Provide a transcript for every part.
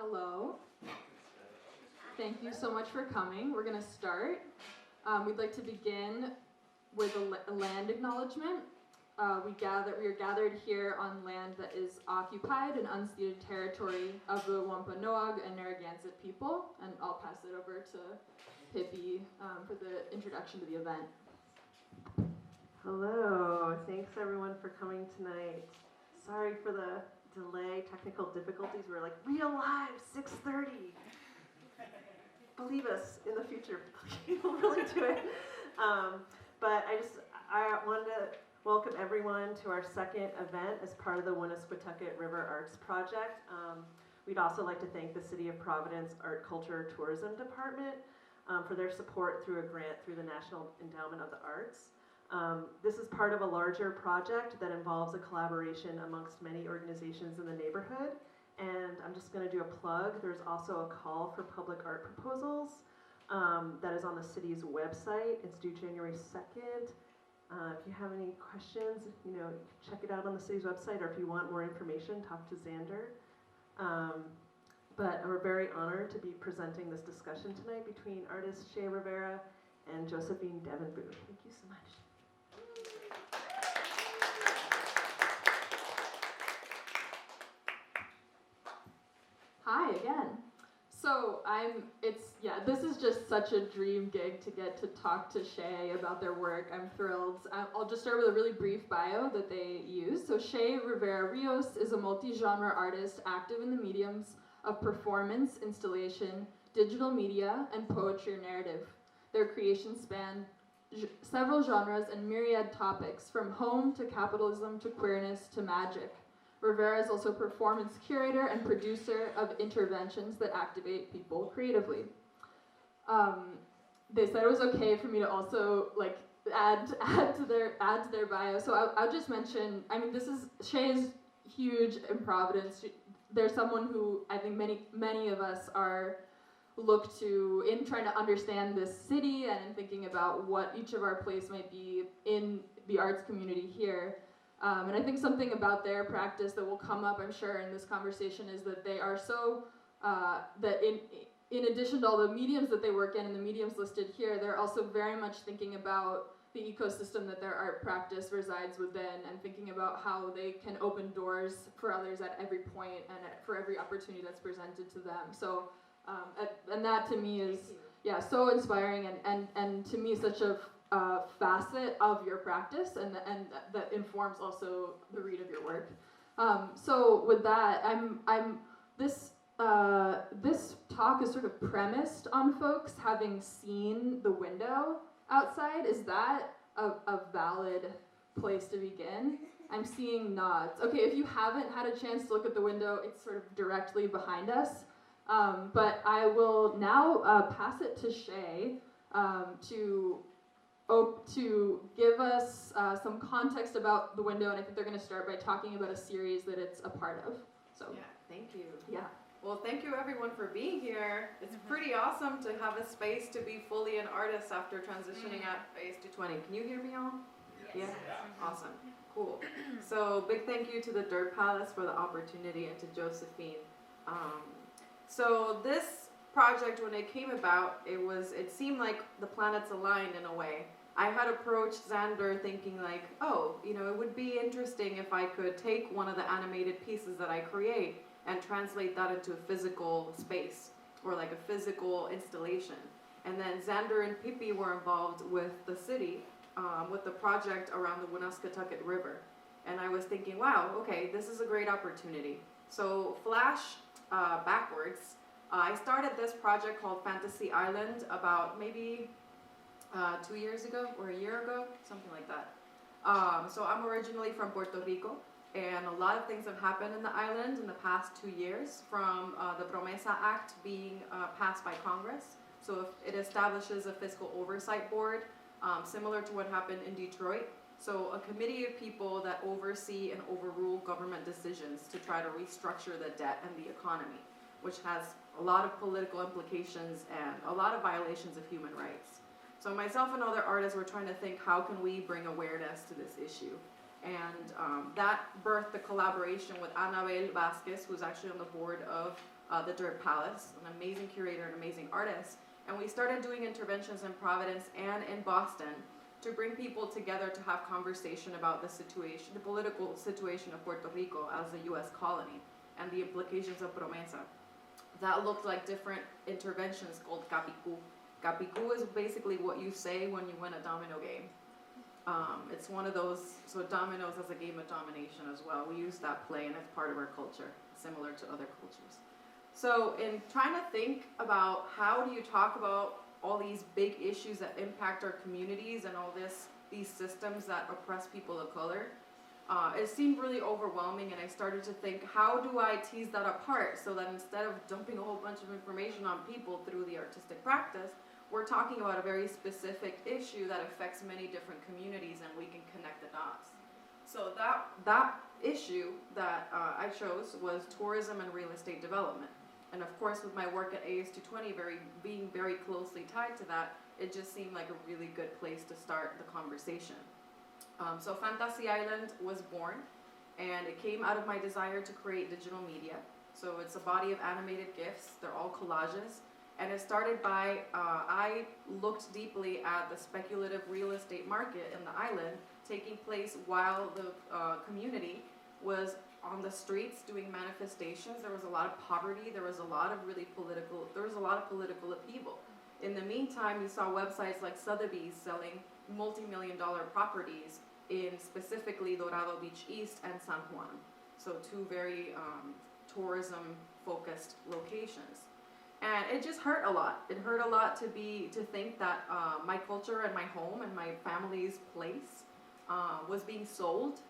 Hello. Thank you so much for coming. We're going to start. We'd like to begin with a land acknowledgement. We are gathered here on land that is occupied and unceded territory of the Wampanoag and Narragansett people, and I'll pass it over to Pippi for the introduction to the event. Hello, thanks everyone for coming tonight. Sorry for the delay, technical difficulties. We're like, real live, 6:30. Believe us, in the future, we'll really do it. But I wanted to welcome everyone to our second event as part of the Woonasquatucket River Arts project. We'd also like to thank the City of Providence Art, Culture, Tourism Department for their support through a grant through the National Endowment of the Arts. This is part of a larger project that involves a collaboration amongst many organizations in the neighborhood. And I'm just going to do a plug. There's also a call for public art proposals that is on the city's website. It's due January 2nd. If you have any questions, check it out on the city's website, or if you want more information, talk to Xander. But we're very honored to be presenting this discussion tonight between artist Shey Rivera and Josephine Devanbu. Thank you so much. Hi again. So this is just such a dream gig to get to talk to Shey about their work. I'm thrilled. I'll just start with a really brief bio that they use. So Shey Rivera Ríos is a multi-genre artist active in the mediums of performance, installation, digital media, and poetry or narrative. Their creations span several genres and myriad topics, from home to capitalism to queerness to magic. Rivera is also a performance curator and producer of interventions that activate people creatively. They said it was okay for me to also add to their bio. So I'll just mention. Shey is huge in Providence. There's someone who I think many of us look to in trying to understand this city and in thinking about what each of our place might be in the arts community here. And I think something about their practice that will come up, I'm sure, in this conversation is that they are so, that in addition to all the mediums that they work in and the mediums listed here, they're also very much thinking about the ecosystem that their art practice resides within and thinking about how they can open doors for others at every point and for every opportunity that's presented to them. So, and that to me is, so inspiring and to me such a facet of your practice and that informs also the read of your work. So with that, this talk is sort of premised on folks having seen the window outside. Is that a valid place to begin? I'm seeing nods. Okay, if you haven't had a chance to look at the window, it's sort of directly behind us. But I will now pass it to Shey to give us some context about the window, and I think they're going to start by talking about a series that it's a part of. So yeah, thank you. Yeah. Well, thank you everyone for being here. It's pretty awesome to have a space to be fully an artist after transitioning at age to 20. Can you hear me all? Yes. Yeah? Awesome. Cool. So big thank you to the Dirt Palace for the opportunity and to Josephine. So this project, when it came about, it seemed like the planets aligned in a way. I had approached Xander thinking like, it would be interesting if I could take one of the animated pieces that I create and translate that into a physical space or like a physical installation. And then Xander and Pippi were involved with the city with the project around the Woonasquatucket River. And I was thinking, wow, okay, this is a great opportunity. So flash backwards. I started this project called Fantasy Island about maybe 2 years ago or a year ago, something like that. So I'm originally from Puerto Rico, and a lot of things have happened in the island in the past 2 years, from the Promesa Act being passed by Congress. So it establishes a fiscal oversight board, similar to what happened in Detroit. So a committee of people that oversee and overrule government decisions to try to restructure the debt and the economy, which has a lot of political implications and a lot of violations of human rights. So myself and other artists were trying to think, how can we bring awareness to this issue? And that birthed the collaboration with Anabel Vasquez, who's actually on the board of the Dirt Palace, an amazing curator and amazing artist. And we started doing interventions in Providence and in Boston to bring people together to have conversation about the situation, the political situation of Puerto Rico as a U.S. colony and the implications of Promesa. That looked like different interventions called Capicu. Capicu is basically what you say when you win a domino game. It's one of those, so dominoes as a game of domination as well. We use that play and it's part of our culture, similar to other cultures. So in trying to think about how do you talk about all these big issues that impact our communities and all these systems that oppress people of color, it seemed really overwhelming, and I started to think, how do I tease that apart so that instead of dumping a whole bunch of information on people through the artistic practice, we're talking about a very specific issue that affects many different communities and we can connect the dots. So that issue that I chose was tourism and real estate development. And of course, with my work at AS220 being very closely tied to that, it just seemed like a really good place to start the conversation. So Fantasy Island was born, and it came out of my desire to create digital media. So it's a body of animated GIFs. They're all collages. And it started by, I looked deeply at the speculative real estate market in the island taking place while the community was on the streets doing manifestations. There was a lot of poverty. There was a lot of political upheaval. In the meantime, you saw websites like Sotheby's selling multi-million-dollar properties in specifically Dorado Beach East and San Juan. So two very tourism-focused locations. And it just hurt a lot. It hurt a lot to think that my culture and my home and my family's place was being sold,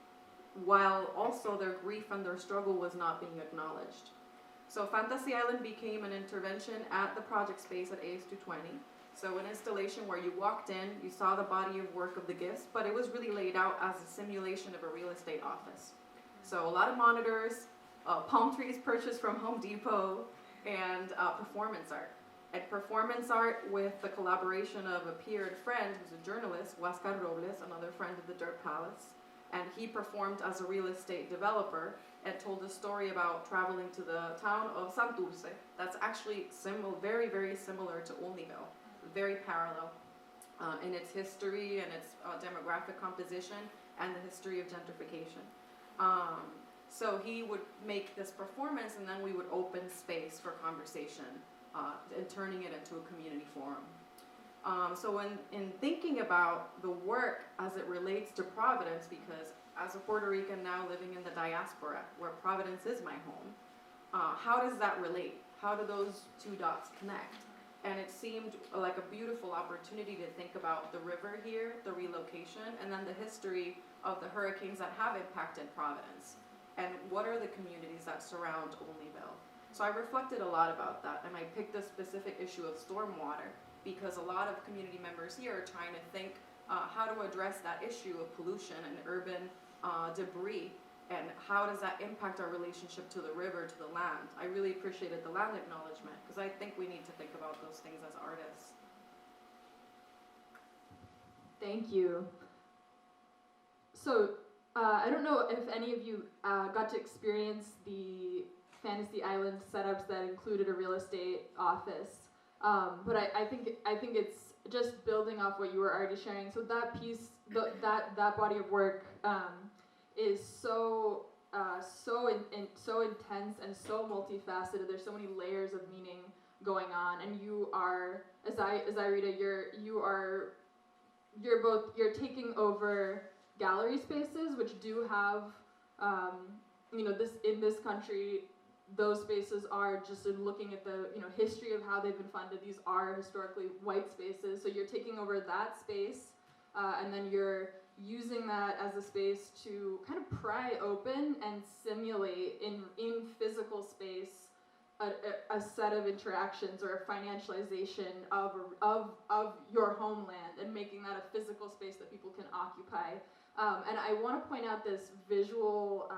while also their grief and their struggle was not being acknowledged. So Fantasy Island became an intervention at the project space at AS220. So an installation where you walked in, you saw the body of work of the gifts, but it was really laid out as a simulation of a real estate office. So a lot of monitors, palm trees purchased from Home Depot, and performance art. And performance art with the collaboration of a peer and friend who's a journalist, Oscar Robles, another friend of the Dirt Palace. And he performed as a real estate developer and told a story about traveling to the town of Santurce. That's actually very, very similar to Olneyville, very parallel in its history and its demographic composition and the history of gentrification. So he would make this performance, and then we would open space for conversation and turning it into a community forum. So in thinking about the work as it relates to Providence, because as a Puerto Rican now living in the diaspora, where Providence is my home, how does that relate? How do those two dots connect? And it seemed like a beautiful opportunity to think about the river here, the relocation, and then the history of the hurricanes that have impacted Providence. And what are the communities that surround Olneyville? So I reflected a lot about that, and I picked a specific issue of stormwater, because a lot of community members here are trying to think how to address that issue of pollution and urban debris, and how does that impact our relationship to the river, to the land. I really appreciated the land acknowledgement, because I think we need to think about those things as artists. Thank you. So, I don't know if any of you got to experience the Fantasy Island setups that included a real estate office, but I think it's just building off what you were already sharing. So that piece, that body of work is so intense and so multifaceted. There's so many layers of meaning going on, and you are, as I read it, you're taking over gallery spaces, which do have, in this country, those spaces are, just in looking at the history of how they've been funded, these are historically white spaces. So you're taking over that space, and then you're using that as a space to kind of pry open and simulate in physical space a set of interactions or a financialization of your homeland, and making that a physical space that people can occupy. And I want to point out this visual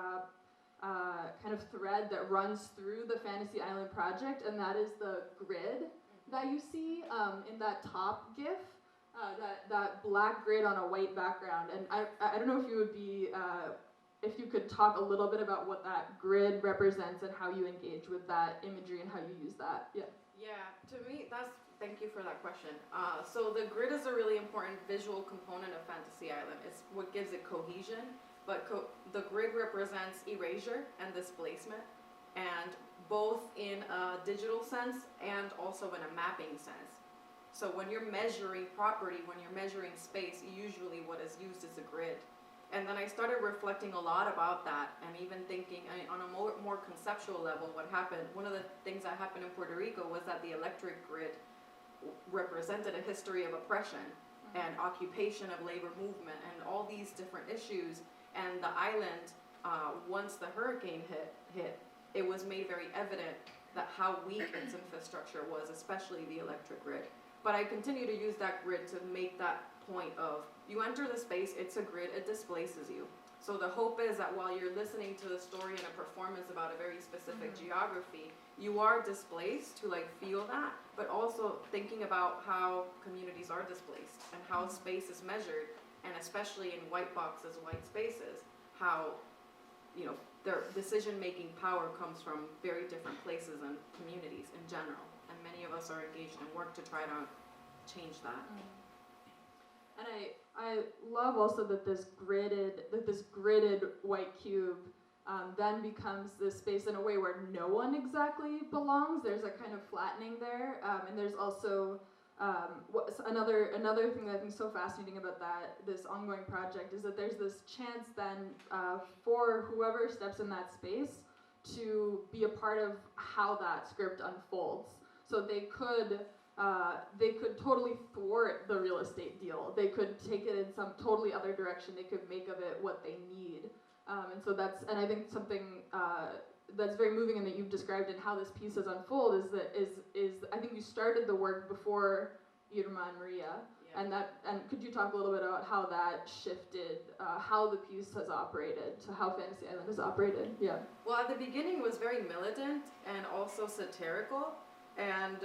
kind of thread that runs through the Fantasy Island project, and that is the grid that you see in that top GIF. That black grid on a white background, and I don't know if you would be if you could talk a little bit about what that grid represents and how you engage with that imagery and how you use that. Yeah. Yeah, to me, thank you for that question. So the grid is a really important visual component of Fantasy Island. It's what gives it cohesion, but the grid represents erasure and displacement, and both in a digital sense and also in a mapping sense. So when you're measuring property, when you're measuring space, usually what is used is a grid. And then I started reflecting a lot about that, and even thinking on a more conceptual level, what happened, one of the things that happened in Puerto Rico was that the electric grid represented a history of oppression and occupation of labor movement and all these different issues. And the island, once the hurricane hit, it was made very evident that how weak its infrastructure was, especially the electric grid. But I continue to use that grid to make that point of, you enter the space, it's a grid, it displaces you. So the hope is that while you're listening to the story and a performance about a very specific geography, you are displaced to like feel that, but also thinking about how communities are displaced and how space is measured, and especially in white boxes, white spaces, how, you know, their decision-making power comes from very different places and communities in general. And many of us are engaged in work to try to change that. And I love also that this gridded white cube then becomes this space in a way where no one exactly belongs. There's a kind of flattening there, and there's also another thing that I think is so fascinating about this ongoing project is that there's this chance then for whoever steps in that space to be a part of how that script unfolds. So they could totally thwart the real estate deal. They could take it in some totally other direction. They could make of it what they need. And I think something that's very moving and that you've described in how this piece has unfolded is I think you started the work before Irma and Maria. Yeah. And could you talk a little bit about how that shifted, how the piece has operated, to how Fantasy Island has operated? Yeah. Well, at the beginning it was very militant and also satirical. And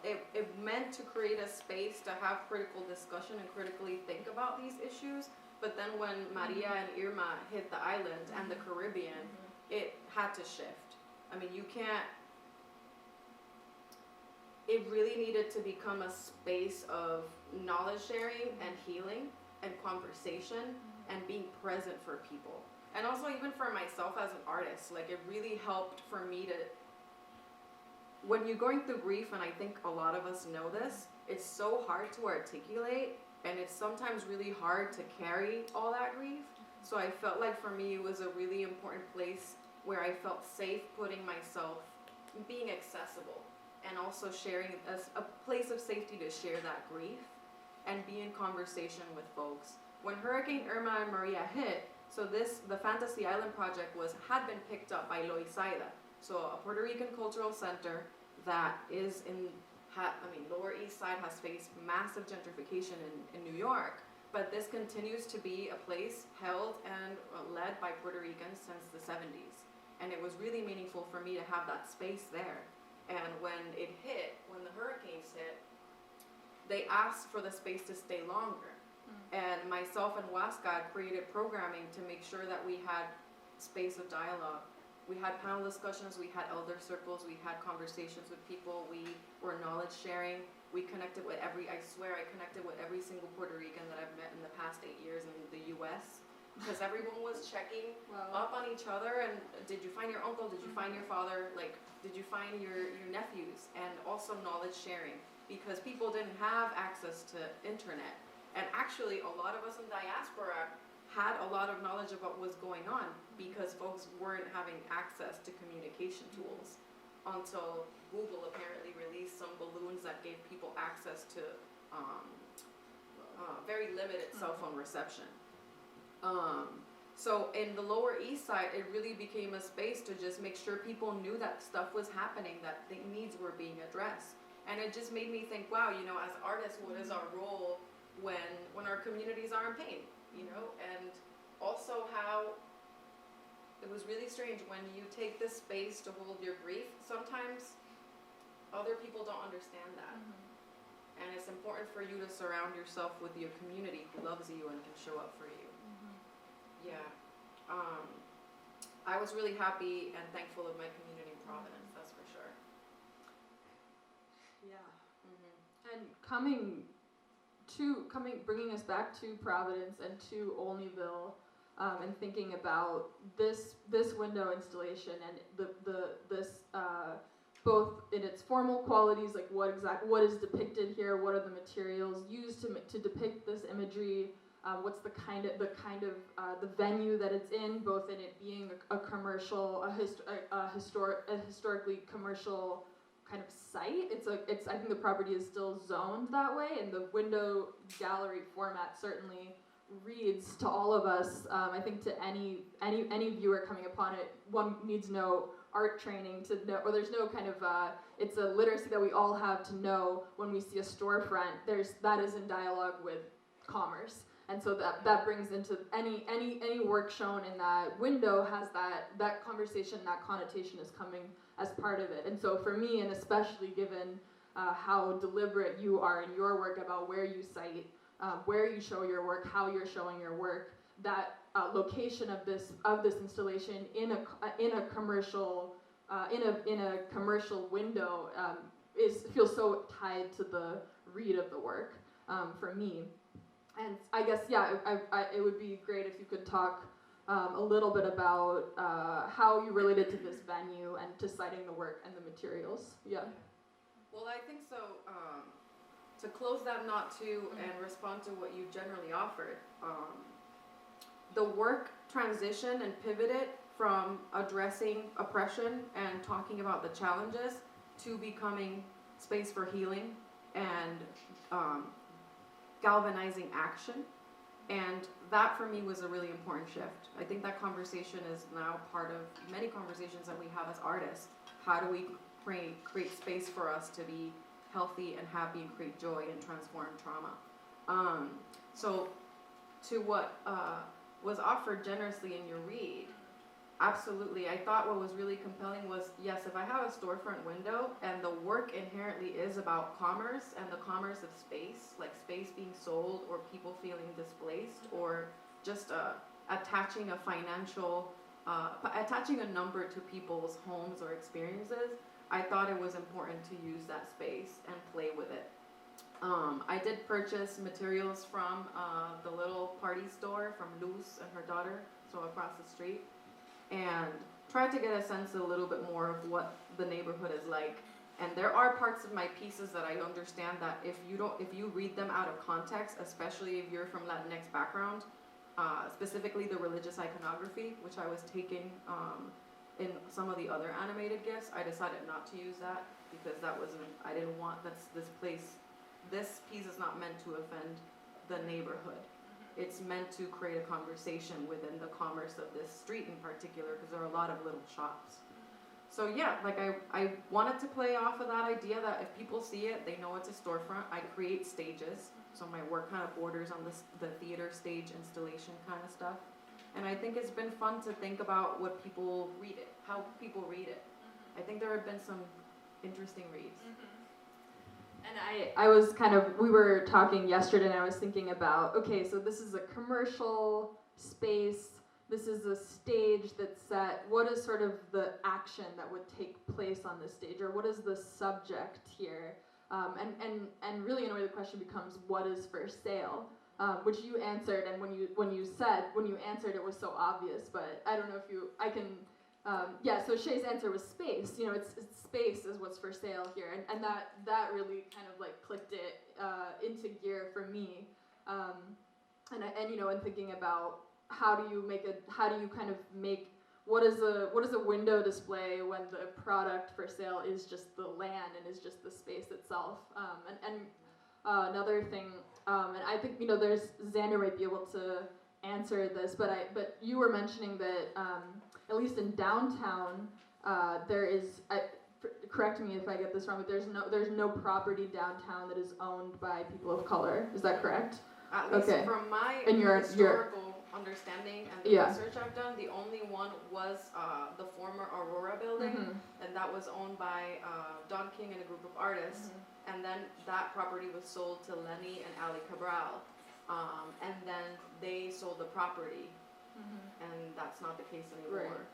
it meant to create a space to have critical discussion and critically think about these issues. But then when Maria and Irma hit the island and the Caribbean, it had to shift. I mean, it really needed to become a space of knowledge sharing and healing and conversation and being present for people. And also even for myself as an artist, like it really helped for me to, when you're going through grief, and I think a lot of us know this, it's so hard to articulate, and it's sometimes really hard to carry all that grief. So I felt like for me it was a really important place where I felt safe putting myself, being accessible, and also sharing a place of safety to share that grief and be in conversation with folks. When Hurricane Irma and Maria hit, so the Fantasy Island project had been picked up by Loisaida. So a Puerto Rican cultural center that is Lower East Side has faced massive gentrification in New York, but this continues to be a place held and led by Puerto Ricans since the 70s. And it was really meaningful for me to have that space there. And when the hurricanes hit, they asked for the space to stay longer. And myself and Wascad created programming to make sure that we had space of dialogue. We had panel discussions, we had elder circles, we had conversations with people, we were knowledge sharing. I connected with every single Puerto Rican that I've met in the past 8 years in the US, because everyone was checking up on each other, and did you find your uncle, did you find your father, like, did you find your nephews, and also knowledge sharing, because people didn't have access to internet. And actually, a lot of us in diaspora had a lot of knowledge of what was going on because folks weren't having access to communication tools until Google apparently released some balloons that gave people access to very limited cell phone reception. So in the Lower East Side, it really became a space to just make sure people knew that stuff was happening, that the needs were being addressed. And it just made me think, wow, you know, as artists, what is our role when our communities are in pain? You know, and also how it was really strange when you take this space to hold your grief, sometimes other people don't understand that. And it's important for you to surround yourself with your community who loves you and can show up for you. Yeah. I was really happy and thankful of my community in Providence, that's for sure. Yeah. And bringing us back to Providence and to Olneyville, and thinking about this window installation and this both in its formal qualities, like what is depicted here, what are the materials used to depict this imagery, what's the kind of the venue that it's in, both in it being a commercial, historically commercial kind of site. I think the property is still zoned that way, and the window gallery format certainly reads to all of us. I think to any viewer coming upon it, one needs no art training to know, or there's no kind of it's a literacy that we all have to know when we see a storefront. That is in dialogue with commerce. And so that brings into any work shown in that window has that conversation, that connotation is coming as part of it. And so for me, and especially given how deliberate you are in your work about where you cite, where you show your work, how you're showing your work, that location of this installation in a commercial window feels so tied to the read of the work for me. And I guess, it would be great if you could talk a little bit about how you related to this venue and to citing the work and the materials. Yeah. Well, I think so. To close that knot too and respond to what you generally offered, the work transitioned and pivoted from addressing oppression and talking about the challenges to becoming space for healing and galvanizing action, and that for me was a really important shift. I think that conversation is now part of many conversations that we have as artists. How do we create space for us to be healthy and happy and create joy and transform trauma? So to what was offered generously in your read, absolutely. I thought what was really compelling was, yes, if I have a storefront window and the work inherently is about commerce and the commerce of space, like space being sold or people feeling displaced, or just attaching a financial, attaching a number to people's homes or experiences, I thought it was important to use that space and play with it. I did purchase materials from the little party store from Luz and her daughter, so across the street, and tried to get a sense a little bit more of what the neighborhood is like. And there are parts of my pieces that I understand that if you read them out of context, especially if you're from Latinx background, specifically the religious iconography, which I was taking in some of the other animated gifts, I decided not to use that because I didn't want, this piece is not meant to offend the neighborhood. It's meant to create a conversation within the commerce of this street in particular, because there are a lot of little shops. So yeah, like I wanted to play off of that idea that if people see it, they know it's a storefront. I create stages, so my work kind of borders on the theater stage installation kind of stuff. And I think it's been fun to think about what people read it, how people read it. I think there have been some interesting reads. And I was we were talking yesterday and I was thinking about, okay, so this is a commercial space, this is a stage that's set, what is sort of the action that would take place on this stage, or what is the subject here? And really in a way the question becomes, what is for sale? Which you answered, and when you answered it was so obvious, but I don't know if so Shey's answer was space. It's space is what's for sale here, and that really kind of like clicked it into gear for me. And thinking about how do you kind of make what is a window display when the product for sale is just the land and is just the space itself. Another thing, and I think there's Xander might be able to answer this, but you were mentioning that at least in downtown there is. Correct me if I get this wrong, but there's no property downtown that is owned by people of color. Is that correct? At least Okay. from my And your historical understanding and the Yeah. research I've done, the only one was the former Aurora building, and that was owned by Don King and a group of artists. And then that property was sold to Lenny and Ali Cabral, and then they sold the property, and that's not the case anymore. Right.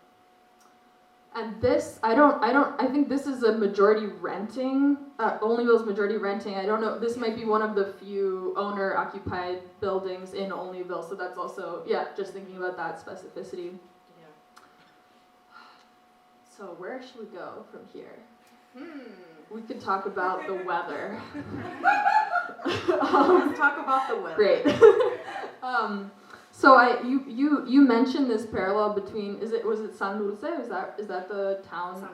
And this, I think this is a majority renting, Olneyville's majority renting. I don't know, this might be one of the few owner-occupied buildings in Olneyville, so that's also, just thinking about that specificity. Yeah. So where should we go from here? We could talk about the weather. Let's talk about the weather. Great. So you mentioned this parallel between was it San Dulce? Is that the town?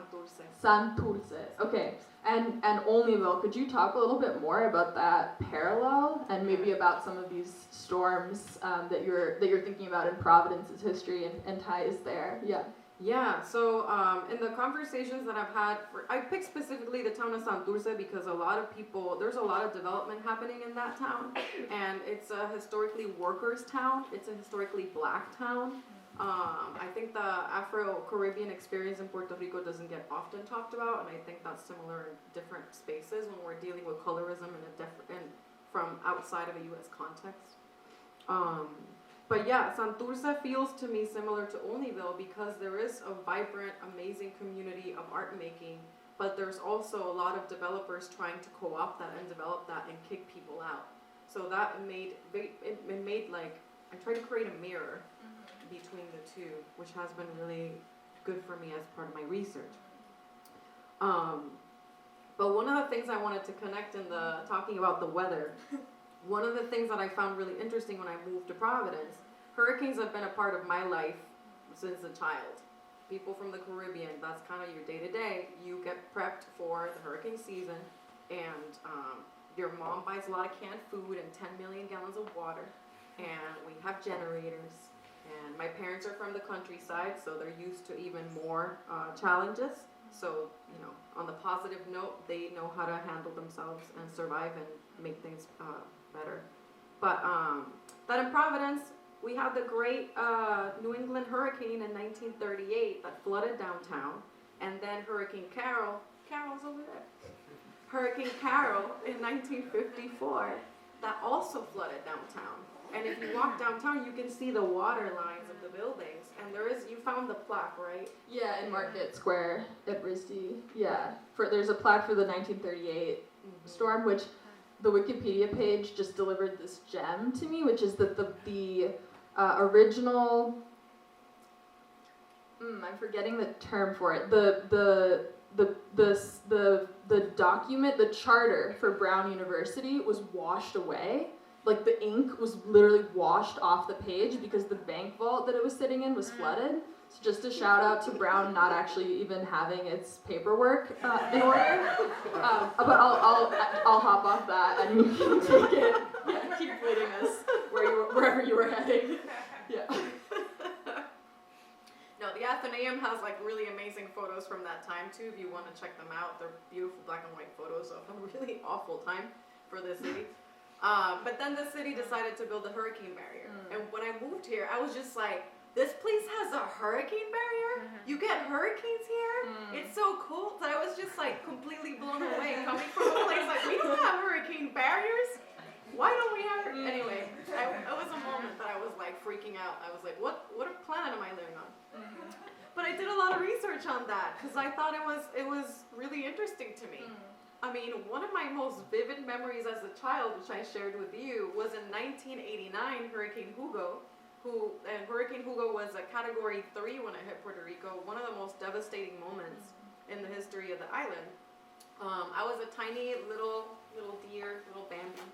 San Dulce. Okay. And Olneyville. Could you talk a little bit more about that parallel and maybe about some of these storms that you're thinking about in Providence's history and ties there? Yeah. Yeah, so in the conversations that I've had, I picked specifically the town of San Dulce because there's a lot of development happening in that town, and it's a historically workers' town, it's a historically black town. I think the Afro-Caribbean experience in Puerto Rico doesn't get often talked about, and I think that's similar in different spaces when we're dealing with colorism from outside of a U.S. context. But yeah, Santurce feels to me similar to Olneyville because there is a vibrant, amazing community of art making, but there's also a lot of developers trying to co-opt that and develop that and kick people out. So that made like, I tried to create a mirror between the two, which has been really good for me as part of my research. But one of the things I wanted to connect in the talking about the weather, one of the things that I found really interesting when I moved to Providence, hurricanes have been a part of my life since a child. People from the Caribbean, that's kind of your day-to-day. You get prepped for the hurricane season, and your mom buys a lot of canned food and 10 million gallons of water, and we have generators. And my parents are from the countryside, so they're used to even more challenges. So, on the positive note, they know how to handle themselves and survive and make things better. But that in Providence, we had the great New England hurricane in 1938 that flooded downtown, and then Hurricane Carol's over there. Hurricane Carol in 1954 that also flooded downtown. And if you walk downtown, you can see the water lines of the buildings. And you found the plaque, right? Yeah, in Market Square at RISD. Yeah, there's a plaque for the 1938 storm, which the Wikipedia page just delivered this gem to me, which is that the original. I'm forgetting the term for it. The document, the charter for Brown University was washed away. Like the ink was literally washed off the page because the bank vault that it was sitting in was flooded. So just a shout out to Brown not actually even having its paperwork in order. But I'll hop off that and you can take it. Yeah, keep leading us wherever you were heading. Yeah. No, the Athenaeum has like really amazing photos from that time too. If you want to check them out, they're beautiful black and white photos of a really awful time for the city. But then the city decided to build a hurricane barrier. And when I moved here, I was just like, this place has a hurricane barrier? You get hurricanes here? It's so cool. So I was just like completely blown away coming from a place like, we don't have hurricane barriers. Why don't we have anyway, it was a moment that I was like freaking out. I was like, what planet am I living on? But I did a lot of research on that because I thought it was really interesting to me. I mean, one of my most vivid memories as a child, which I shared with you, was in 1989, Hurricane Hugo. Hurricane Hugo was a Category 3 when it hit Puerto Rico, one of the most devastating moments in the history of the island. I was a tiny little deer, little Bambi,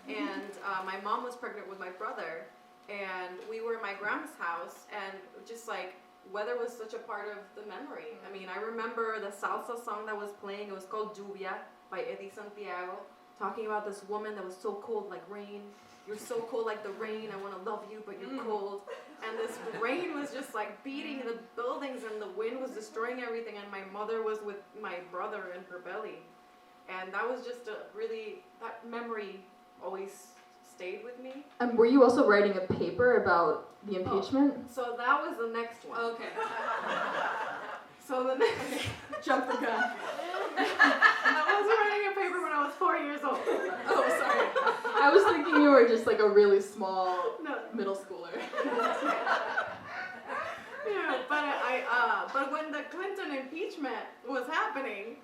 and my mom was pregnant with my brother, and we were at my grandma's house, and just like, weather was such a part of the memory. I mean, I remember the salsa song that was playing. It was called Lluvia by Eddie Santiago, talking about this woman that was so cold like rain. You're so cold like the rain. I want to love you, but you're cold. And this rain was just like beating the buildings, and the wind was destroying everything. And my mother was with my brother in her belly. And that was just that memory always stayed with me. And were you also writing a paper about the impeachment? So that was the next one. Okay. So the next Jump the gun. I was writing a paper when I was 4 years old. Oh, sorry. I was thinking you were just like a really small middle schooler. Yeah, but when the Clinton impeachment was happening,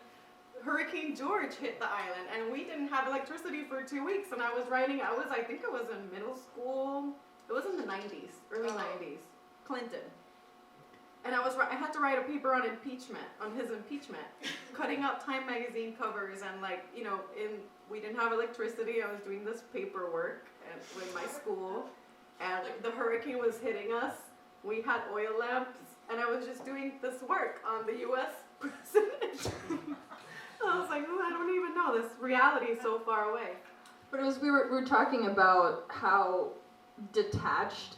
Hurricane George hit the island, and we didn't have electricity for 2 weeks. And I think it was in middle school. It was in the 90s, early 90s. Clinton. And I had to write a paper on his impeachment, cutting out Time magazine covers, and we didn't have electricity. I was doing this paperwork with my school, and the hurricane was hitting us. We had oil lamps, and I was just doing this work on the U.S. president. I was like, I don't even know, this reality is so far away. But we were talking about how detached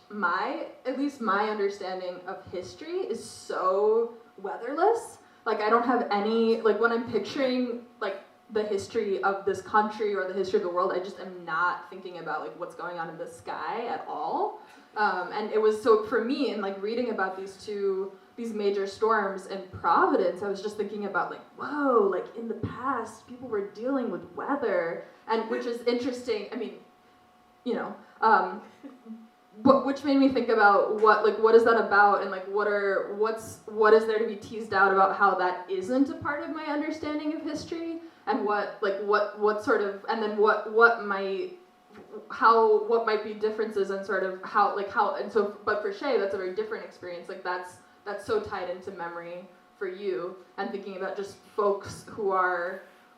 at least my understanding of history is so weatherless. Like, I don't have any, like, when I'm picturing like the history of this country or the history of the world, I just am not thinking about like what's going on in the sky at all. And it was so, for me, in like reading about these major storms in Providence, I was just thinking about like, whoa, like in the past, people were dealing with weather, and which is interesting. I mean, which made me think about what is that about, and like what is there to be teased out about how that isn't a part of my understanding of history, and what sort of, and then what might be differences, and sort of how, and so, but for Shey, that's a very different experience. Like that's so tied into memory for you, and thinking about just folks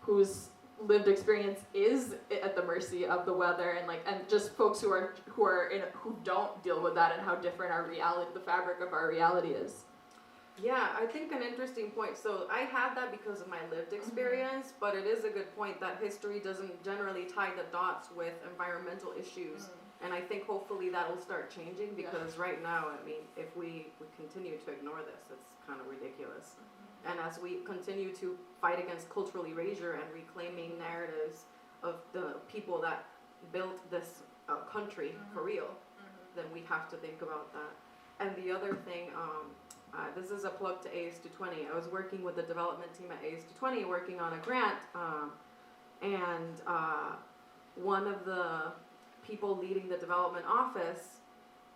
whose lived experience is at the mercy of the weather, and just folks who don't deal with that, and how different the fabric of our reality is. Yeah, I think an interesting point. So I have that because of my lived experience, but it is a good point that history doesn't generally tie the dots with environmental issues. And I think hopefully that'll start changing, because right now, I mean, if we continue to ignore this, it's kind of ridiculous. And as we continue to fight against cultural erasure and reclaiming narratives of the people that built this country for real, then we have to think about that. And the other thing, this is a plug to AS220. I was working with the development team at AS220, working on a grant, and one of the people leading the development office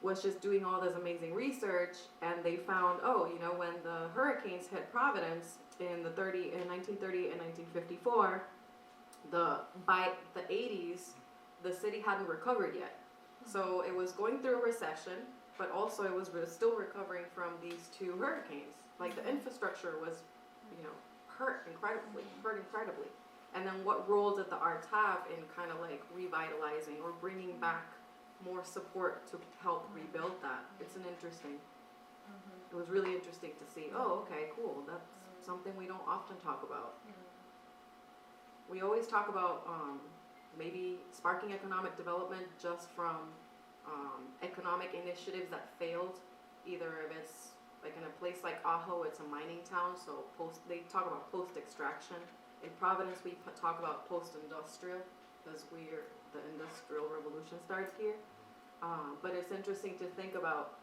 was just doing all this amazing research, and they found, when the hurricanes hit Providence in 1930 and 1954, by the 80s, the city hadn't recovered yet. So it was going through a recession, but also it was still recovering from these two hurricanes. Like, the infrastructure was, hurt incredibly. And then what role did the arts have in kind of like revitalizing or bringing back more support to help rebuild that? It's an interesting, it was really interesting to see, okay, cool, that's something we don't often talk about. We always talk about maybe sparking economic development just from economic initiatives that failed, either if it's like in a place like Ajo, it's a mining town, so they talk about post-extraction. In Providence, we talk about post-industrial, because the industrial revolution started here. But it's interesting to think about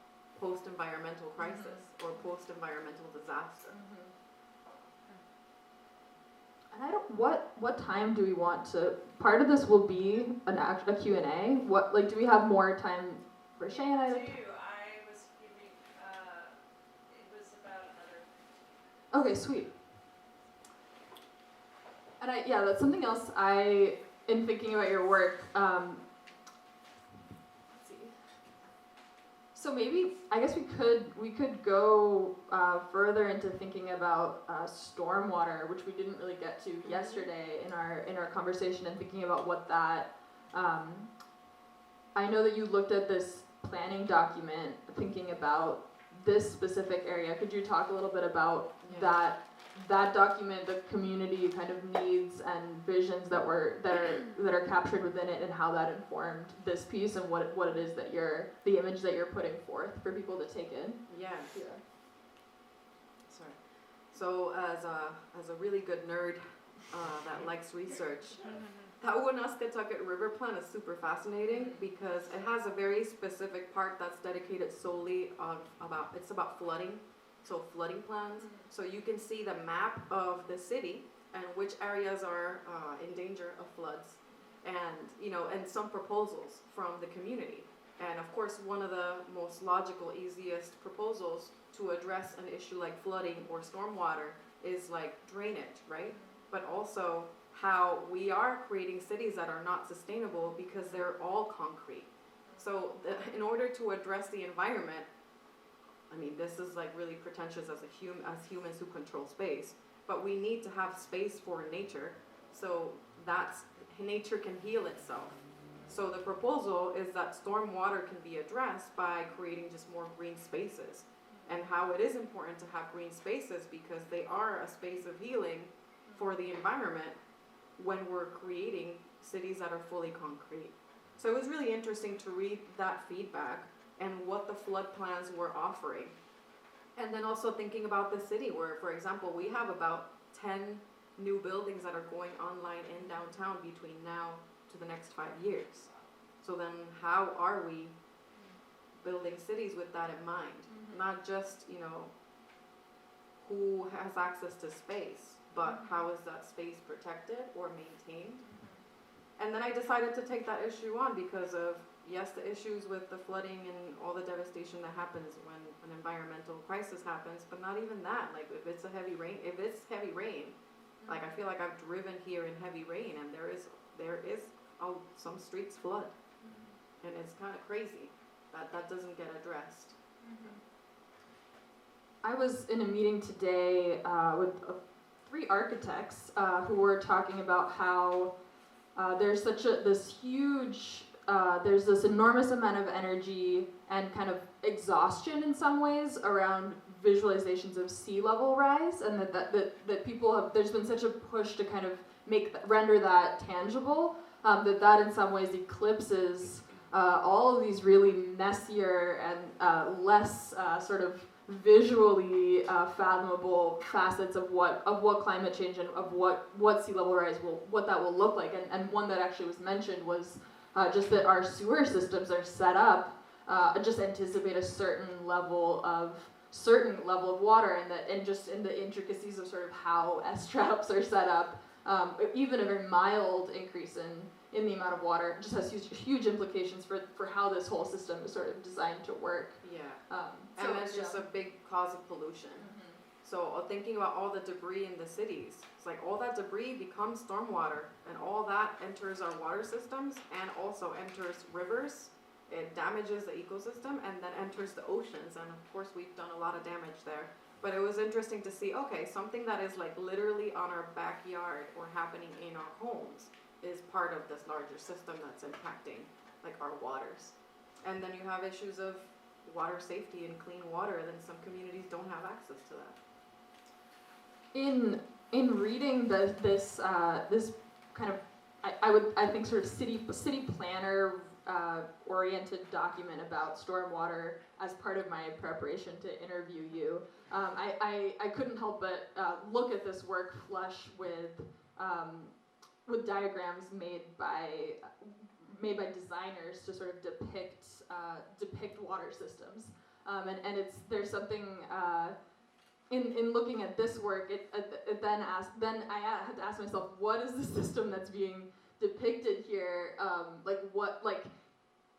post-environmental crisis or post-environmental disaster. And what time do we want to, part of this will be a Q&A. Do we have more time for Shey and I? I was giving, it was about another. Okay, sweet. And that's something else in thinking about your work, let's see. So maybe, I guess we could go further into thinking about stormwater, which we didn't really get to yesterday in our conversation, and thinking about what that, I know that you looked at this planning document thinking about this specific area. Could you talk a little bit about that document, the community kind of needs and visions that are captured within it, and how that informed this piece, and what it is that the image that you're putting forth for people to take in? Yeah. Sorry. So as a really good nerd that likes research, That Woonasquatucket River plan is super fascinating because it has a very specific part that's dedicated solely about flooding, so flooding plans. So you can see the map of the city and which areas are in danger of floods, and some proposals from the community. And of course, one of the most logical, easiest proposals to address an issue like flooding or stormwater is like drainage, right? But also how we are creating cities that are not sustainable because they're all concrete. So in order to address the environment, I mean, this is like really pretentious as humans who control space, but we need to have space for nature so that nature can heal itself. So the proposal is that stormwater can be addressed by creating just more green spaces, and how it is important to have green spaces because they are a space of healing for the environment when we're creating cities that are fully concrete. So it was really interesting to read that feedback and what the flood plans were offering. And then also thinking about the city where, for example, we have about 10 new buildings that are going online in downtown between now to the next 5 years. So then how are we building cities with that in mind? Not just, who has access to space, but how is that space protected or maintained? And then I decided to take that issue on because of, yes, the issues with the flooding and all the devastation that happens when an environmental crisis happens, but not even that. Like if it's heavy rain, like I feel like I've driven here in heavy rain and there is some streets flood. And it's kind of crazy that doesn't get addressed. I was in a meeting today with 3 architects who were talking about how there's this enormous amount of energy and kind of exhaustion in some ways around visualizations of sea level rise, and that people have, there's been such a push to kind of render that tangible, that in some ways eclipses all of these really messier and less sort of visually fathomable facets of what climate change and of what sea level rise what that will look like. And one that actually was mentioned was just that our sewer systems are set up just anticipate a certain level of water, and just in the intricacies of sort of how S-traps are set up, even a very mild increase in the amount of water just has huge implications for how this whole system is sort of designed to work. Yeah. And that's just a big cause of pollution. So thinking about all the debris in the cities, it's like all that debris becomes stormwater, and all that enters our water systems and also enters rivers. It damages the ecosystem and then enters the oceans, and of course we've done a lot of damage there. But it was interesting to see, okay, something that is like literally on our backyard or happening in our homes is part of this larger system that's impacting like our waters. And then you have issues of water safety and clean water, then some communities don't have access to that. In reading this kind of I think sort of city planner oriented document about stormwater as part of my preparation to interview you, I couldn't help but look at this work flush with diagrams made by designers to sort of depict water systems, and there's something in looking at this work. Then I had to ask myself, what is the system that's being depicted here?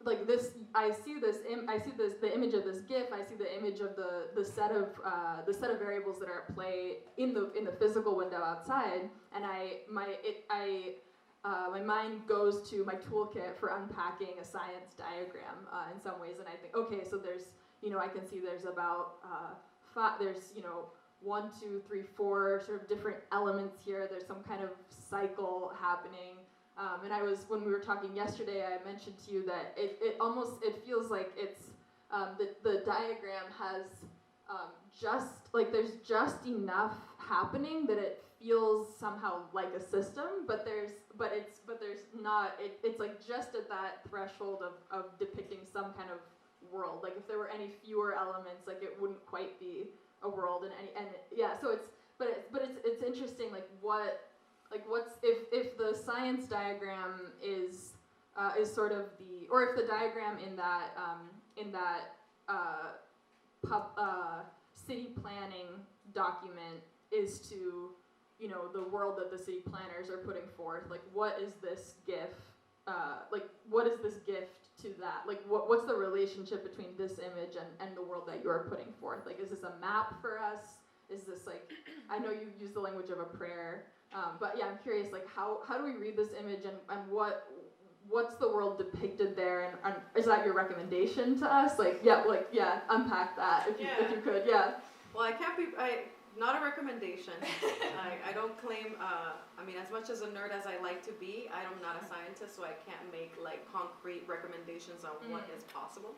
Like this, I see the image of this GIF. I see the image of the set of variables that are at play in the physical window outside, and my mind goes to my toolkit for unpacking a science diagram in some ways, and I think, okay, so there's, I can see there's about 1, 2, 3, 4 sort of different elements here. There's some kind of cycle happening. And when we were talking yesterday, I mentioned to you that it feels like it's, the diagram has there's just enough happening that it feels somehow like a system, but there's not, it's like just at that threshold of depicting some kind of world. Like if there were any fewer elements, like it wouldn't quite be a world, so it's interesting, like what like what's if the science diagram is sort of the, or if the diagram in that city planning document is to, you know, the world that the city planners are putting forth, like what is this gift? What is this gift to that? Like, what's the relationship between this image and the world that you're putting forth? Like, is this a map for us? Is this like, I know you use the language of a prayer, but yeah, I'm curious, like, how do we read this image, and what's the world depicted there, and is that your recommendation to us? Like, unpack that if you could, yeah. Well, not a recommendation. I don't claim, I mean, as much as a nerd as I like to be, I'm not a scientist, so I can't make like concrete recommendations on what is possible.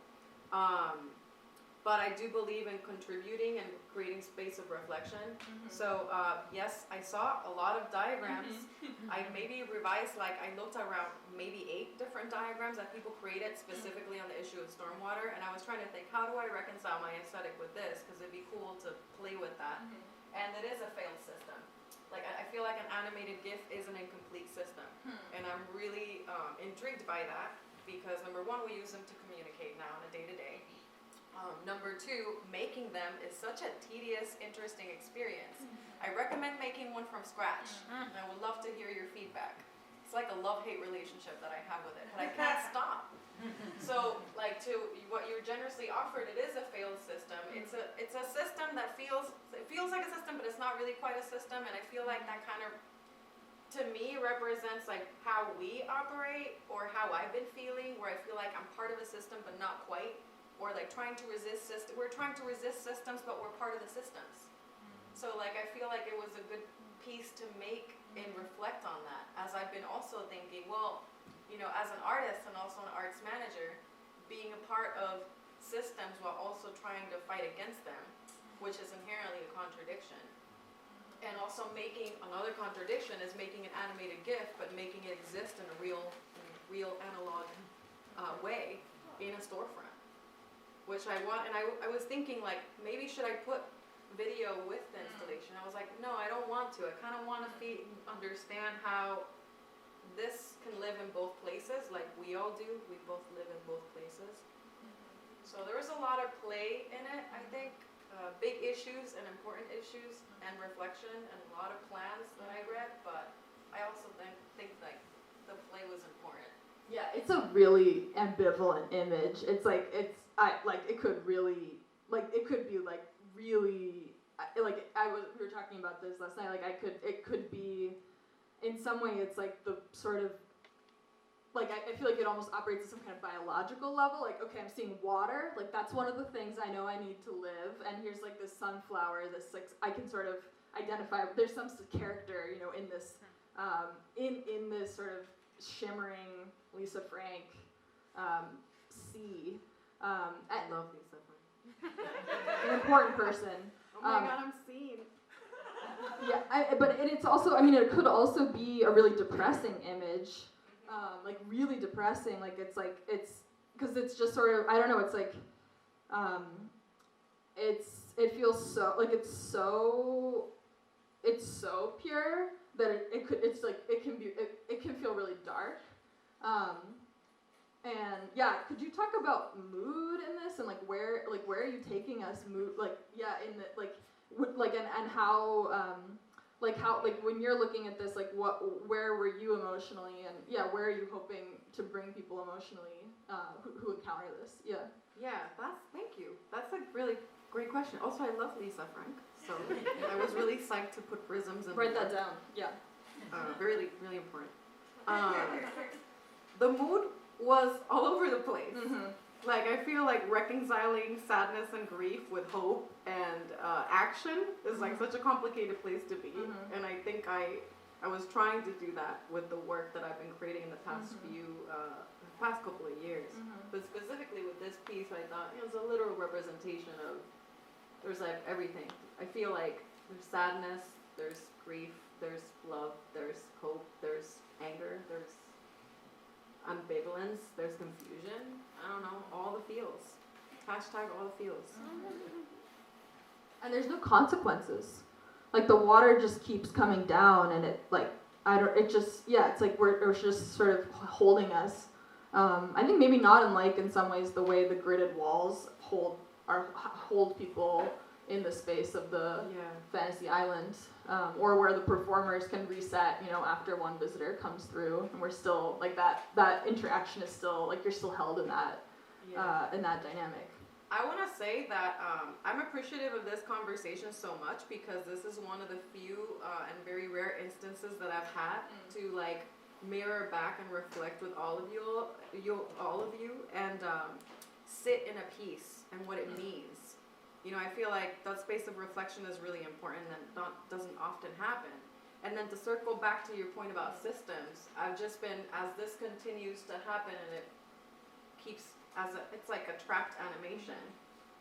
But I do believe in contributing and creating space of reflection. So yes, I saw a lot of diagrams. I maybe revised, like I looked around maybe 8 different diagrams that people created specifically on the issue of stormwater, and I was trying to think, how do I reconcile my aesthetic with this? Because it'd be cool to play with that. And it is a failed system. Like I feel like an animated GIF is an incomplete system, and I'm really intrigued by that because number one, we use them to communicate now on a day-to-day. Number two, making them is such a tedious, interesting experience. I recommend making one from scratch, and I would love to hear your feedback. It's like a love-hate relationship that I have with it, but I can't stop. So, like to what you generously offered, it is a failed system. It's a system that feels like a system, but it's not really quite a system. And I feel like that kind of, to me, represents like how we operate or how I've been feeling, where I feel like I'm part of a system but not quite, or like trying to resist system. We're trying to resist systems, but we're part of the systems. So like I feel like it was a good piece to make and reflect on that. As I've been also thinking, well, you know, as an artist and also an arts manager, being a part of systems while also trying to fight against them, which is inherently a contradiction. And also making another contradiction is making an animated GIF, but making it exist in a real analog way in a storefront, which I want. And I was thinking, like, maybe should I put video with the installation? I was like, no, I don't want to. I kind of want to understand how this can live in both places, like we all do. We both live in both places. So there was a lot of play in it, I think. Big issues and important issues and reflection and a lot of plans that I read, but I also think like the play was important. Yeah, it's a really ambivalent image. It's like, it could really, like, it could be like really, we were talking about this last night, like it could be, in some way it's like the sort of, like I feel like it almost operates at some kind of biological level, like, okay, I'm seeing water, like that's one of the things I know I need to live, and here's like this sunflower, this like, I can sort of identify, there's some character, you know, in this, in this sort of shimmering Lisa Frank sea. I love Lisa Frank. An important person. Oh my God, I'm seen. Yeah, but it's also, I mean, it could also be a really depressing image, like really depressing, like it's because it's just sort of, I don't know, it's like, it feels so, like it's so pure that it can feel really dark, and yeah, could you talk about mood in this, and like where are you taking us, mood, like, yeah, in the, like, and how, like when you're looking at this, like where were you emotionally, and yeah, where are you hoping to bring people emotionally who encounter this? Yeah, thank you. That's a really great question. Also, I love Lisa Frank, so I was really psyched to put prisms in. Write that down. Yeah. Really, really important. The mood was all over the place. Like, I feel like reconciling sadness and grief with hope and action is like such a complicated place to be. And I think I was trying to do that with the work that I've been creating in the past past couple of years. But specifically with this piece, I thought it was a literal representation of, there's like everything. I feel like there's sadness, there's grief, there's love, there's hope, there's anger, there's ambivalence, there's confusion. I don't know, all the feels. Hashtag all the feels. And there's no consequences. Like the water just keeps coming down, and it like it's like we're just sort of holding us. I think maybe not unlike in some ways the way the gridded walls hold people in the space of the fantasy island, or where the performers can reset, after one visitor comes through, and we're still like that interaction is still like you're still held in that dynamic. I want to say that I'm appreciative of this conversation so much because this is one of the few and very rare instances that I've had to like mirror back and reflect with all of you, and sit in a piece and what it means. I feel like that space of reflection is really important and doesn't often happen. And then to circle back to your point about systems, I've just been, as this continues to happen and it keeps, it's like a tracked animation.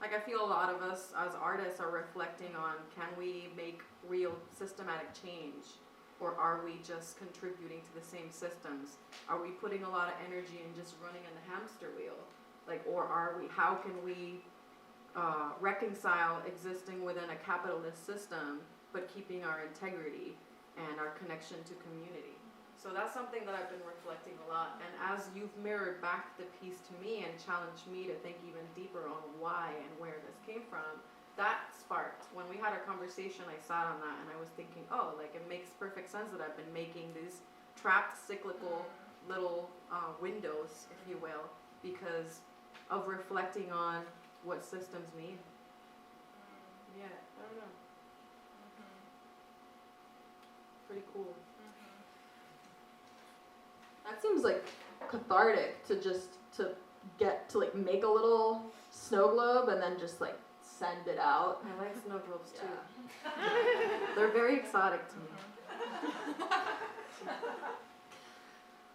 Like I feel a lot of us as artists are reflecting on, can we make real systematic change? Or are we just contributing to the same systems? Are we putting a lot of energy in just running in the hamster wheel? How can we reconcile existing within a capitalist system, but keeping our integrity and our connection to community? So that's something that I've been reflecting a lot. And as you've mirrored back the piece to me and challenged me to think even deeper on why and where this came from, that sparked. When we had our conversation, I sat on that and I was thinking, it makes perfect sense that I've been making these trapped, cyclical little windows, if you will, because of reflecting on what systems mean. Yeah, I don't know. Pretty cool. That seems like cathartic to get to like make a little snow globe and then just like send it out. I like snow globes too. They're very exotic to me.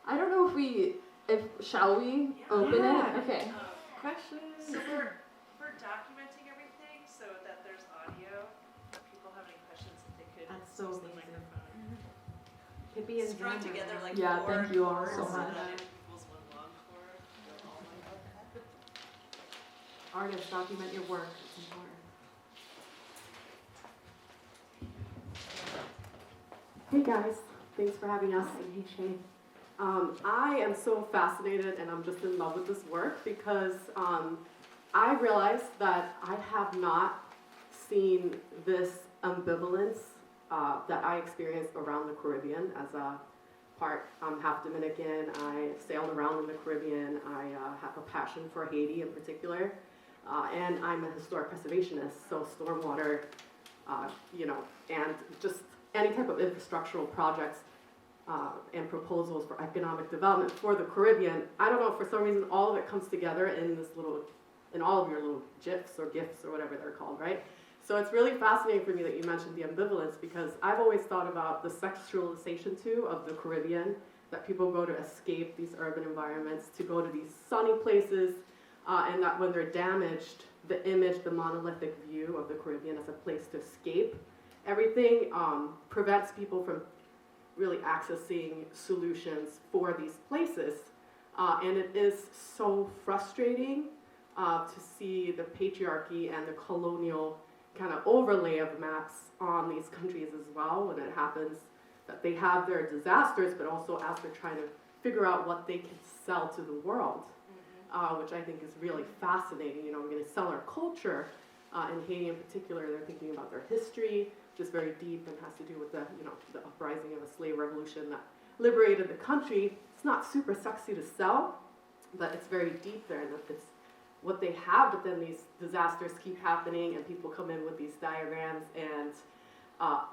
I don't know shall we open it? Okay. Questions? So we're documenting everything so that there's audio. If people have any questions, that they could That's so use the amazing. microphone. Hippie and Strung Xander. together like Yeah, four thank you all chords so and much. then it equals one long chord. They're all like that. Artists, document your work. It's important. Hey guys, thanks for having us. And hey Shane. I am so fascinated and I'm just in love with this work because I realized that I have not seen this ambivalence that I experienced around the Caribbean as a part. I'm half Dominican. I sailed around in the Caribbean. I have a passion for Haiti in particular. And I'm a historic preservationist, so stormwater, and just any type of infrastructural projects and proposals for economic development for the Caribbean. I don't know, for some reason, all of it comes together in all of your little GIFs or GIFs or whatever they're called, right? So it's really fascinating for me that you mentioned the ambivalence because I've always thought about the sexualization too of the Caribbean, that people go to escape these urban environments, to go to these sunny places, and that when they're damaged, the monolithic view of the Caribbean as a place to escape everything prevents people from really accessing solutions for these places. And it is so frustrating to see the patriarchy and the colonial kind of overlay of maps on these countries as well when it happens that they have their disasters, but also as they're trying to figure out what they can sell to the world, which I think is really fascinating. We're going to sell our culture. In Haiti in particular, they're thinking about their history, which is very deep and has to do with the uprising of a slave revolution that liberated the country. It's not super sexy to sell, but it's very deep there, and it's what they have, but then these disasters keep happening and people come in with these diagrams and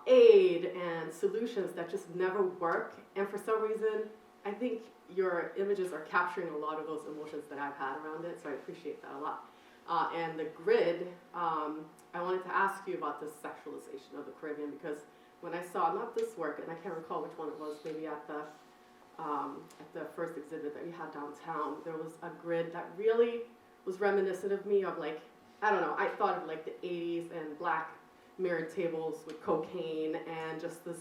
aid and solutions that just never work. And for some reason, I think your images are capturing a lot of those emotions that I've had around it, so I appreciate that a lot. And the grid, I wanted to ask you about the sexualization of the Caribbean, because when I saw, not this work, and I can't recall which one it was, maybe at the first exhibit that we had downtown, there was a grid that really was reminiscent of me of I thought of the 80s and black mirrored tables with cocaine and just this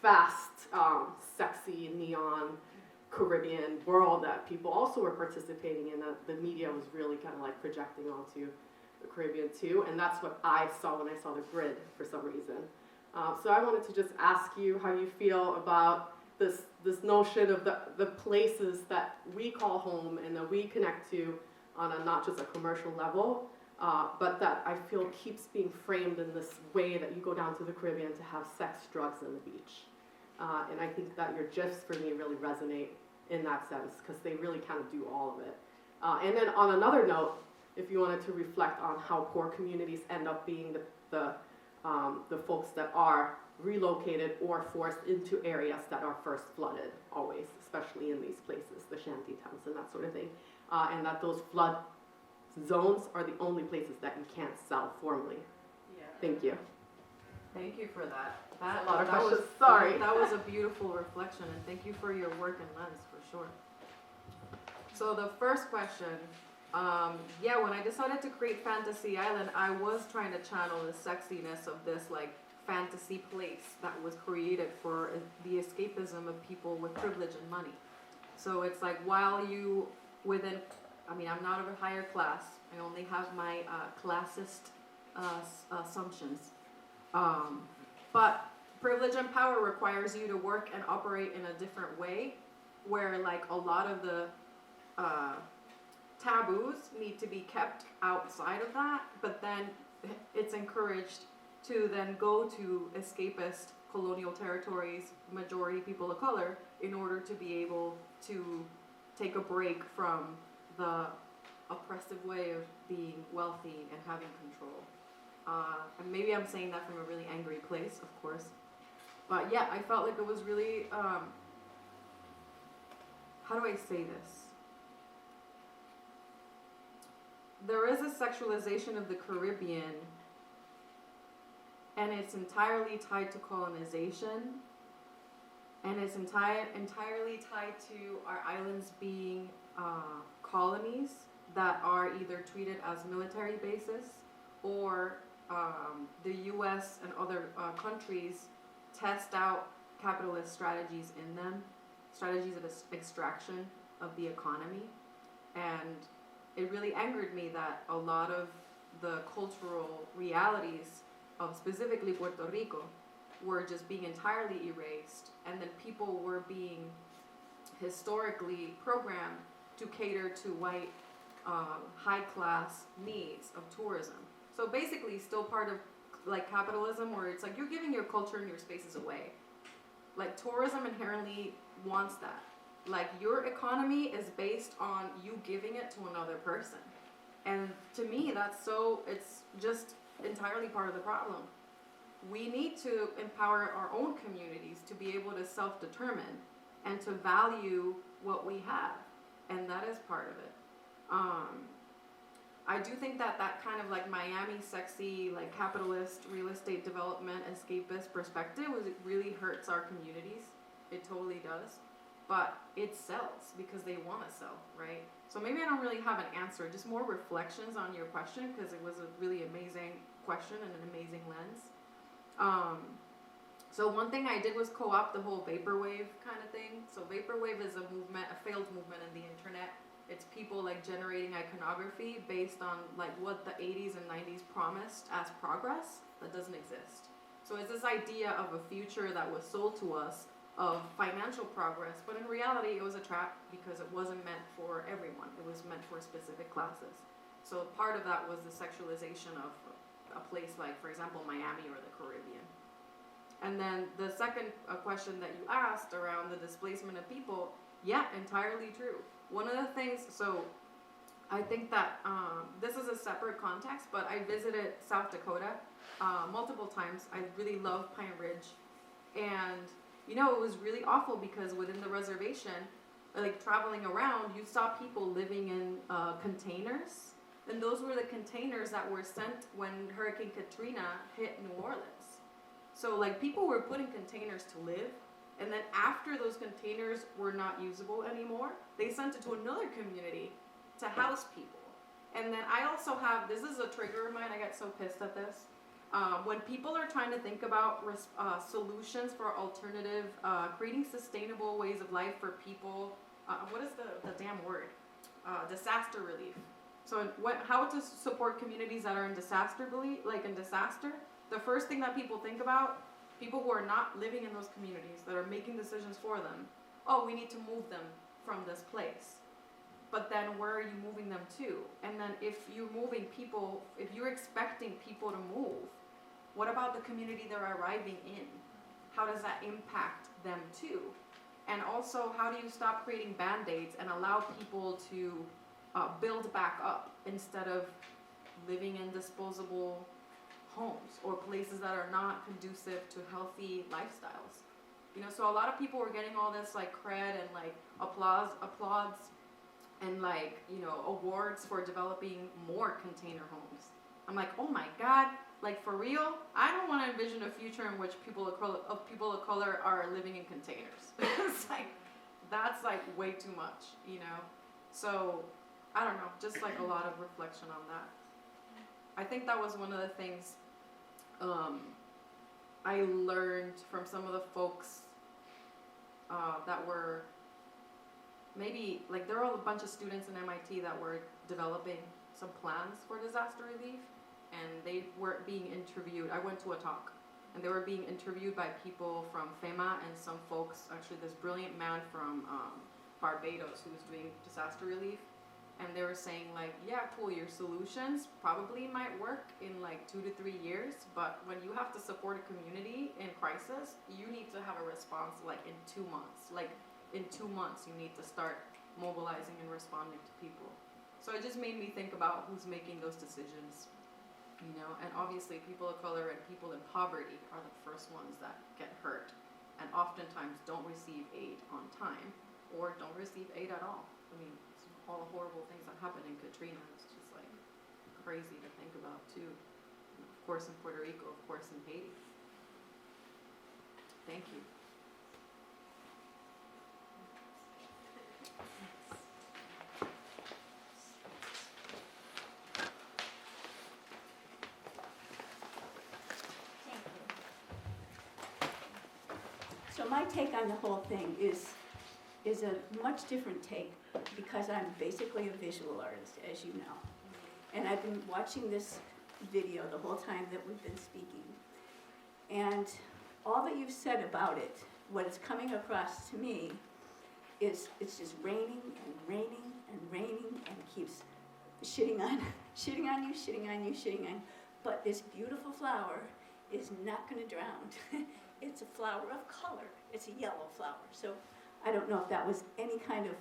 fast, sexy, neon Caribbean world that people also were participating in, that the media was really kind of projecting onto the Caribbean too, and that's what I saw when I saw the grid for some reason. So I wanted to just ask you how you feel about this notion of the places that we call home and that we connect to on a not just a commercial level, but that I feel keeps being framed in this way that you go down to the Caribbean to have sex, drugs, and the beach. And I think that your GIFs for me really resonate in that sense because they really kind of do all of it. And then on another note, if you wanted to reflect on how poor communities end up being the folks that are relocated or forced into areas that are first flooded, always, especially in these places, the shanty towns and that sort of thing, and that those flood zones are the only places that you can't sell formally. Yeah. Thank you. Thank you for that. A lot of that was, questions. Sorry. That was a beautiful reflection, and thank you for your work and lens, for sure. So the first question, when I decided to create Fantasy Island, I was trying to channel the sexiness of this like fantasy place that was created for the escapism of people with privilege and money. So it's like while you I'm not of a higher class. I only have my classist assumptions. But privilege and power requires you to work and operate in a different way, where like a lot of the taboos need to be kept outside of that, but then it's encouraged to then go to escapist colonial territories, majority people of color, in order to be able to take a break from the oppressive way of being wealthy and having control. And maybe I'm saying that from a really angry place, of course. But yeah, I felt like it was really, how do I say this? There is a sexualization of the Caribbean, and it's entirely tied to colonization, and it's entirely tied to our islands being colonies that are either treated as military bases or the U.S. and other countries test out capitalist strategies in them, strategies of extraction of the economy. And it really angered me that a lot of the cultural realities of specifically Puerto Rico were just being entirely erased, and then people were being historically programmed to cater to white high-class needs of tourism. So basically still part of like capitalism, where it's like you're giving your culture and your spaces away. Like tourism inherently wants that. Like your economy is based on you giving it to another person. And to me, it's just entirely part of the problem. We need to empower our own communities to be able to self-determine and to value what we have. And that is part of it. I do think that kind of like Miami sexy, like capitalist real estate development escapist perspective it really hurts our communities. It totally does. But it sells because they want to sell, right? So maybe I don't really have an answer, just more reflections on your question, because it was a really amazing question and an amazing lens. So one thing I did was co-opt the whole vaporwave kind of thing. So vaporwave is a movement, a failed movement in the internet. It's people like generating iconography based on like what the 80s and 90s promised as progress that doesn't exist. So it's this idea of a future that was sold to us of financial progress, but in reality it was a trap because it wasn't meant for everyone. It was meant for specific classes. So part of that was the sexualization of a place like, for example, Miami or the Caribbean. And then the second question that you asked around the displacement of people, yeah, entirely true. One of the things, so I think that this is a separate context, but I visited South Dakota multiple times. I really love Pine Ridge. And, you know, it was really awful because within the reservation, like traveling around, you saw people living in containers. And those were the containers that were sent when Hurricane Katrina hit New Orleans. So like people were putting containers to live. And then after those containers were not usable anymore, they sent it to another community to house people. And then I also have, this is a trigger of mine, I get so pissed at this. When people are trying to think about solutions for alternative, creating sustainable ways of life for people, what is the damn word? Disaster relief. So how to support communities that are in disaster, the first thing that people think about people who are not living in those communities, that are making decisions for them, oh, we need to move them from this place. But then where are you moving them to? And then if you're moving people, if you're expecting people to move, what about the community they're arriving in? How does that impact them too? And also, how do you stop creating band-aids and allow people to build back up instead of living in disposable homes or places that are not conducive to healthy lifestyles? You know, so a lot of people were getting all this like cred and like applauds and like, you know, awards for developing more container homes. I'm like, oh my God, like for real? I don't want to envision a future in which people of color are living in containers. It's like, that's like way too much, you know? So, I don't know, just like a lot of reflection on that. I think that was one of the things I learned from some of the folks that were maybe, like there were a bunch of students in MIT that were developing some plans for disaster relief, and they were being interviewed. I went to a talk, and they were being interviewed by people from FEMA and some folks, actually this brilliant man from Barbados who was doing disaster relief, and they were saying like, yeah, cool, your solutions probably might work in like 2 to 3 years, but when you have to support a community in crisis, you need to have a response like in 2 months. Like in 2 months, you need to start mobilizing and responding to people. So it just made me think about who's making those decisions, you know, and obviously people of color and people in poverty are the first ones that get hurt and oftentimes don't receive aid on time or don't receive aid at all. I mean, all the horrible things that happened in Katrina, it's just like crazy to think about too. And of course in Puerto Rico, of course in Haiti. Thank you. So my take on the whole thing is a much different take, because I'm basically a visual artist, as you know. And I've been watching this video the whole time that we've been speaking. And all that you've said about it, what is coming across to me is it's just raining and raining and raining, and it keeps shitting on you. But this beautiful flower is not going to drown. It's a flower of color. It's a yellow flower. So I don't know if that was any kind of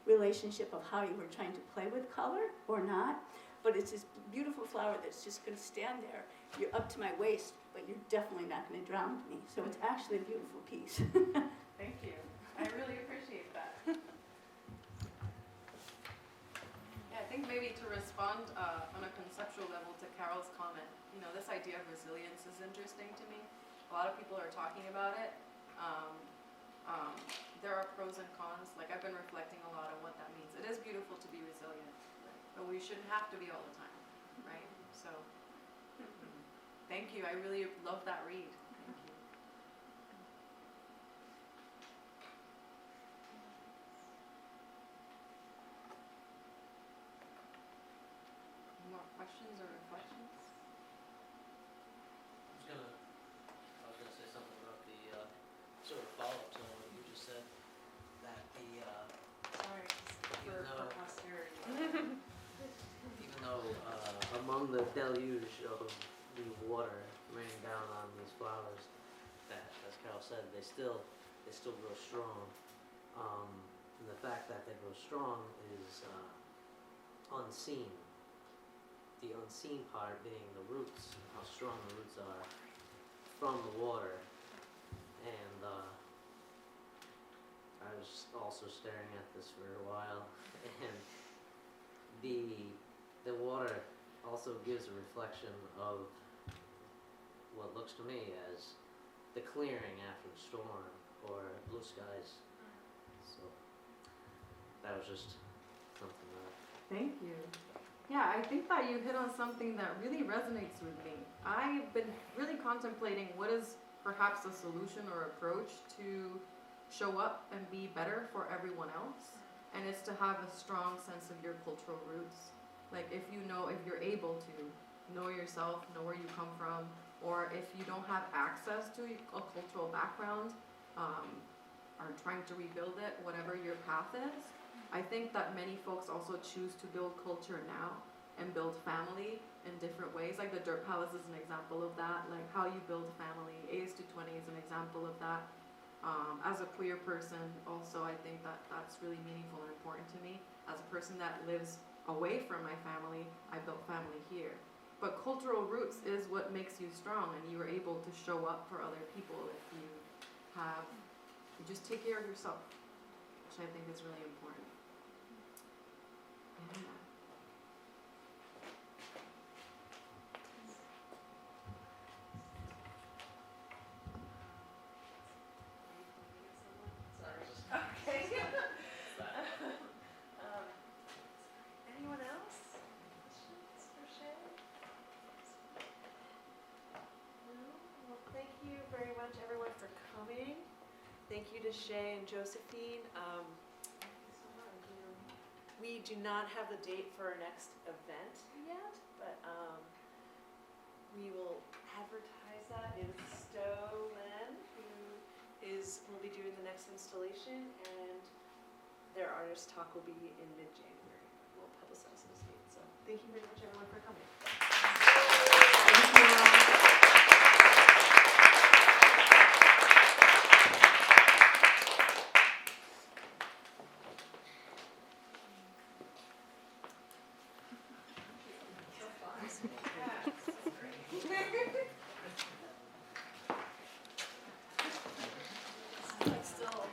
relationship of how you were trying to play with color or not, but it's this beautiful flower that's just going to stand there. You're up to my waist, but you're definitely not going to drown me. So it's actually a beautiful piece. Thank you. I really appreciate that. Yeah, I think maybe to respond on a conceptual level to Carol's comment, you know, this idea of resilience is interesting to me. A lot of people are talking about it. There are pros and cons. Like, I've been reflecting a lot on what that means. It is beautiful to be resilient, but we shouldn't have to be all the time, right? So, thank you. I really love that read. Thank you. More questions or reflections? I was gonna say something about the sort of follow-up to what you just said, that Sorry, Even for though- posterity. even though among the deluge of the water raining down on these flowers, that, as Carol said, they still grow strong. And the fact that they grow strong is unseen. The unseen part being the roots, how strong the roots are from the water. And I was also staring at this for a while, and the water also gives a reflection of what looks to me as the clearing after the storm or blue skies. So that was just something that Thank you. Yeah, I think that you hit on something that really resonates with me. I've been really contemplating what is perhaps a solution or approach to show up and be better for everyone else. And it's to have a strong sense of your cultural roots. Like if you're able to know yourself, know where you come from, or if you don't have access to a cultural background, are trying to rebuild it, whatever your path is. I think that many folks also choose to build culture now and build family in different ways. Like the Dirt Palace is an example of that, like how you build family. A's to 20 is an example of that. As a queer person, also, I think that that's really meaningful and important to me. As a person that lives away from my family, I built family here. But cultural roots is what makes you strong, and you are able to show up for other people if you just take care of yourself, which I think is really important. Yeah. Okay. Anyone else? Questions for Shey? No? Well, thank you very much, everyone, for coming. Thank you to Shey and Josephine. We do not have the date for our next event yet, but we will advertise that. It is Stowe Lynn who will be doing the next installation, and their artist talk will be in mid-January. We'll publicize those dates. So thank you very much, everyone, for coming.